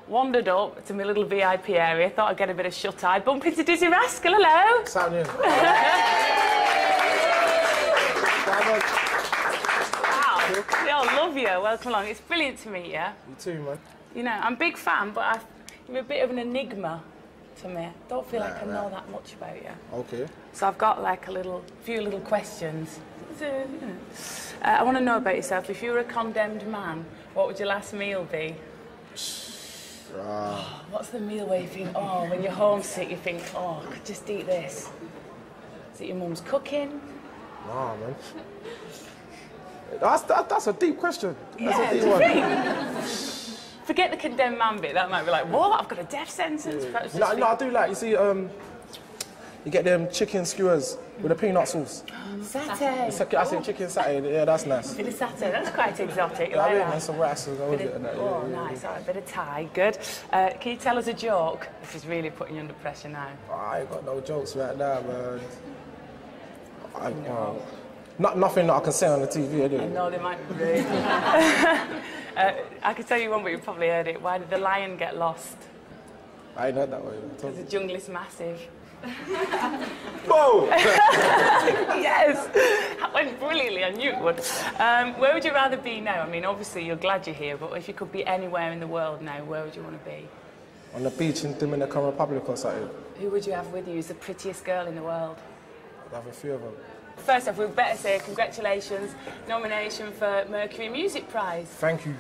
wandered up to my little VIP area, thought I'd get a bit of shut-eye, bump into Dizzee Rascal, hello! What's happening? Wow, they all love you, welcome along. It's brilliant to meet you. You too, man. You know, I'm a big fan, but you're a bit of an enigma to me. I don't feel like I know that much about you. Okay. So I've got like few little questions. I want to know about yourself. If you were a condemned man, what would your last meal be? What's the meal where you think, oh, when you're homesick, you think, oh, I could just eat this? Is it your mum's cooking? Nah, man. That's a deep question. That's Yeah, a deep do you one. think? Forget the condemned man bit. That might be like, what? I've got a death sentence. No, I do like, you see, you get them chicken skewers with a peanut sauce. Satay. I say chicken satay, yeah, that's nice. Bit of satay, that's quite exotic. Yeah, Like I that. mean, some rice and all of it. Oh, nice. All right, bit of Thai, good. Can you tell us a joke? This is really putting you under pressure now. I ain't got no jokes right now, man. Nothing that I can say on the TV, anyway. I know they might be rude. I could tell you one, but you've probably heard it. Why did the lion get lost? I ain't heard that way. Because the jungle is massive. Whoa! Yes! That went brilliantly, I knew it would. Where would you rather be now? I mean, obviously you're glad you're here, but if you could be anywhere in the world now, where would you want to be? On the beach in Dominican Republic or something. Who would you have with you? Who's the prettiest girl in the world? I'd have a few of them. First off, we'd better say congratulations, nomination for Mercury Music Prize. Thank you.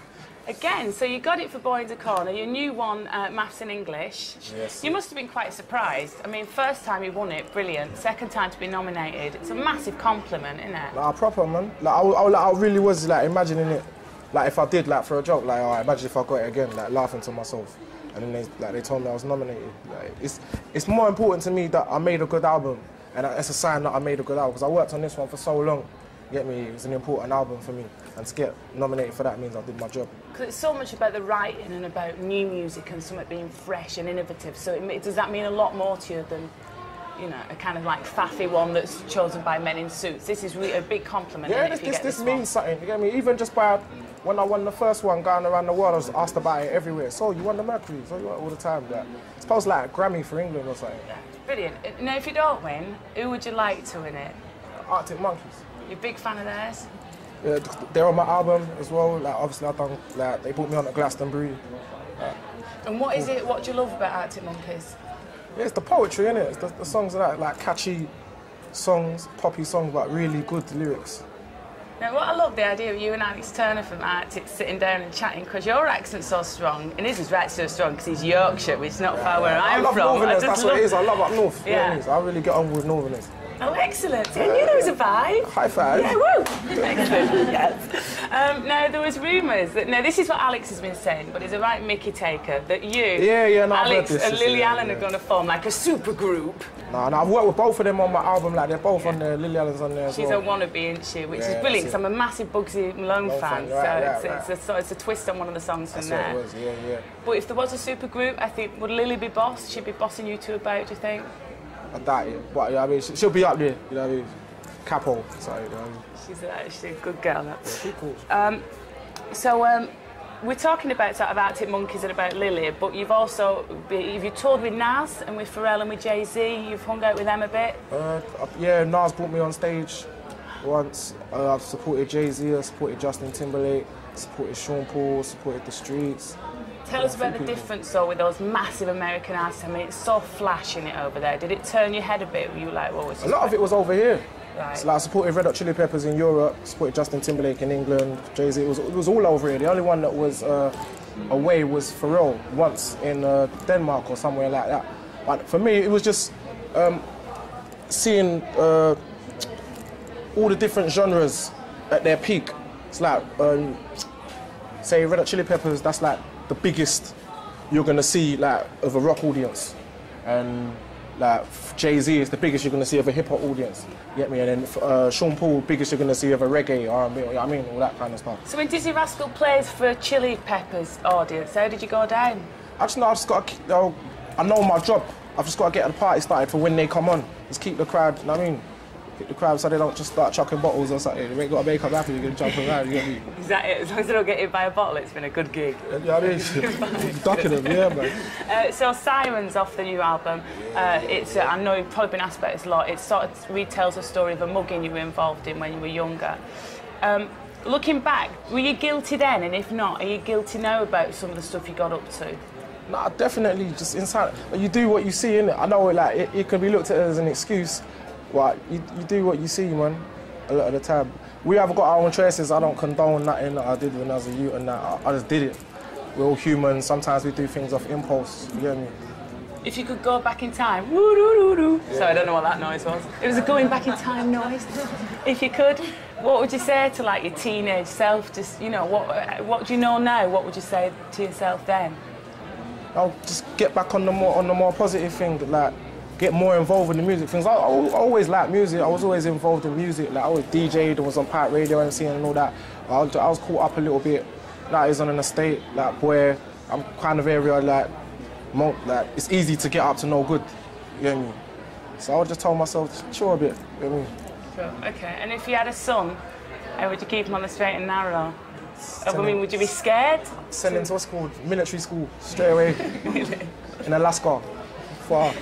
Again, so you got it for Boy in the Corner, your new one, Maths and English. Yes. You must have been quite surprised. I mean, first time you won it, brilliant. Second time to be nominated, it's a massive compliment, isn't it? Nah, proper, man. Like, I really was, like, imagining it, like, if I did, like, for a joke, like, oh, imagine if I got it again, like, laughing to myself. And then they told me I was nominated. Like, it's more important to me that I made a good album, and it's a sign that I made a good album, because I worked on this one for so long. Get me? It was an important album for me, and to get nominated for that means I did my job. Because it's so much about the writing and about new music and something being fresh and innovative, so does that mean a lot more to you than, you know, a kind of like faffy one that's chosen by men in suits? This is really a big compliment. Yeah, this means something, you get me? Even just by, when I won the first one, going around the world, I was asked about it everywhere. So, you won the Mercury, so you won it all the time. Like, it's supposed to like a Grammy for England or something. Yeah, brilliant. Now, if you don't win, who would you like to win it? Arctic Monkeys. You're a big fan of theirs? Yeah, they're on my album as well. Like, obviously, they put me on at Glastonbury. And what is it? What do you love about Arctic Monkeys? Yeah, it's the poetry, innit? It's the songs are like catchy songs, poppy songs, but really good lyrics. Now, what I love the idea of you and Alex Turner from Arctic sitting down and chatting, because your accent's so strong, and his is right so strong because he's Yorkshire, which is not far where I'm from. I love Northerners, that's what it is. I love up north. Yeah. You know what I mean? So I really get on with Northerners. Oh, excellent. I knew there was a vibe. High five. Yeah, woo. Excellent, yes. Now, there was rumours that, now this is what Alex has been saying, but it's a right Mickey taker, that you, Alex and Lily Allen are going to form like a super group. No, I've worked with both of them on my album, like they're both on there, Lily Allen's on there as well. She's a wannabe, isn't she? Which is brilliant, because I'm a massive Bugsy Malone fan, so it's a twist on one of the songs from there. That's what it was, yeah. But if there was a super group, I think, would Lily be boss? She'd be bossing you two about, do you think? I doubt it, but you know what I mean, she'll be up there, you know what I mean? Capo, so you know what I mean? She's actually a good girl. Yeah, she's cool. We're talking about sort of Arctic Monkeys and about Lily, but you've also you've toured with Nas and with Pharrell and with Jay-Z. You've hung out with them a bit. Yeah, Nas brought me on stage once. I've supported Jay-Z, I've supported Justin Timberlake, supported Sean Paul, supported The Streets. Tell us about the difference, though, with those massive American artists. I mean, it's so flashing it over there. Did it turn your head a bit? Were you like, what was this? A lot of it was over here. Right. So, like, I supported Red Hot Chili Peppers in Europe, supported Justin Timberlake in England, Jay-Z. It was all over here. The only one that was away was Pharrell, once in Denmark or somewhere like that. But for me, it was just seeing all the different genres at their peak. It's like, say, Red Hot Chili Peppers, that's like the biggest you're gonna see, like, of a rock audience, and like Jay-Z is the biggest you're gonna see of a hip hop audience. You get me? And then Sean Paul, biggest you're gonna see of a reggae, R&B. You know what I mean, all that kind of stuff. So when Dizzee Rascal plays for Chili Peppers audience, how did you go down? I just got to, I know my job. I've just got to get the party started for when they come on. Just keep the crowd. You know what I mean? Pick the crowd so they don't just start chucking bottles or something. They ain't got to make them happy, you're going to jump around, you get me? Is that it? As long as they don't get hit by a bottle, it's been a good gig. You know what I mean? Ducking them, yeah, man. So Sirens off the new album, it's I know you've probably been asked about this a lot, it sort of retells the story of a mugging you were involved in when you were younger. Looking back, were you guilty then? And if not, are you guilty now about some of the stuff you got up to? Nah, definitely just inside. You do what you see, innit? I know it can be looked at as an excuse, but you do what you see, man, a lot of the time. We have got our own choices. I don't condone nothing that I did when I was a youth and that. I just did it. We're all human. Sometimes we do things off impulse, you get me? If you could go back in time, woo-doo-doo-doo. Yeah. Sorry, I don't know what that noise was. It was a going back in time noise. If you could, what would you say to like your teenage self? Just, you know, what do you know now? What would you say to yourself then? I'll just get back on the more positive thing, like get more involved in the music things. I always liked music. I was always involved in music. Like I was DJ'd, I was on Pirate Radio, MC and all that. I was caught up a little bit. Like it's on an estate, like where I'm kind of area like it's easy to get up to no good. You get me? So I just told myself, chill a bit. You get me? Sure. Okay. And if you had a son, how would you keep him on the straight and narrow? I mean, would you be scared? Send him to what's called military school, straight away. In Alaska. Far.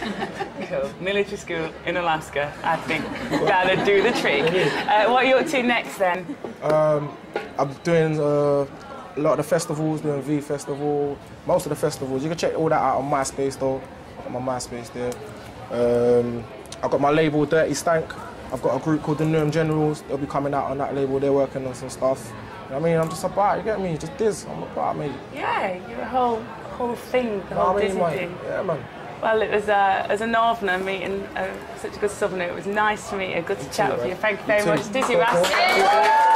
Cool. Military school in Alaska, I think that'd do the trick. What are you up to next then? I'm doing a lot of the festivals, doing V Festival, most of the festivals. You can check all that out on MySpace though. I've got my MySpace there. I've got my label Dirty Stank. I've got a group called the Newham Generals. They'll be coming out on that label. They're working on some stuff. You know what I mean? I'm just about, you get me? Just Diz. I'm about, mate. Yeah, you're a whole thing, the whole Dizzee thing. Yeah, man. Well, it was as a Northerner meeting such a good Southerner. It was nice to meet you. Good to chat with you. Thank you very much, Dizzee Rascal.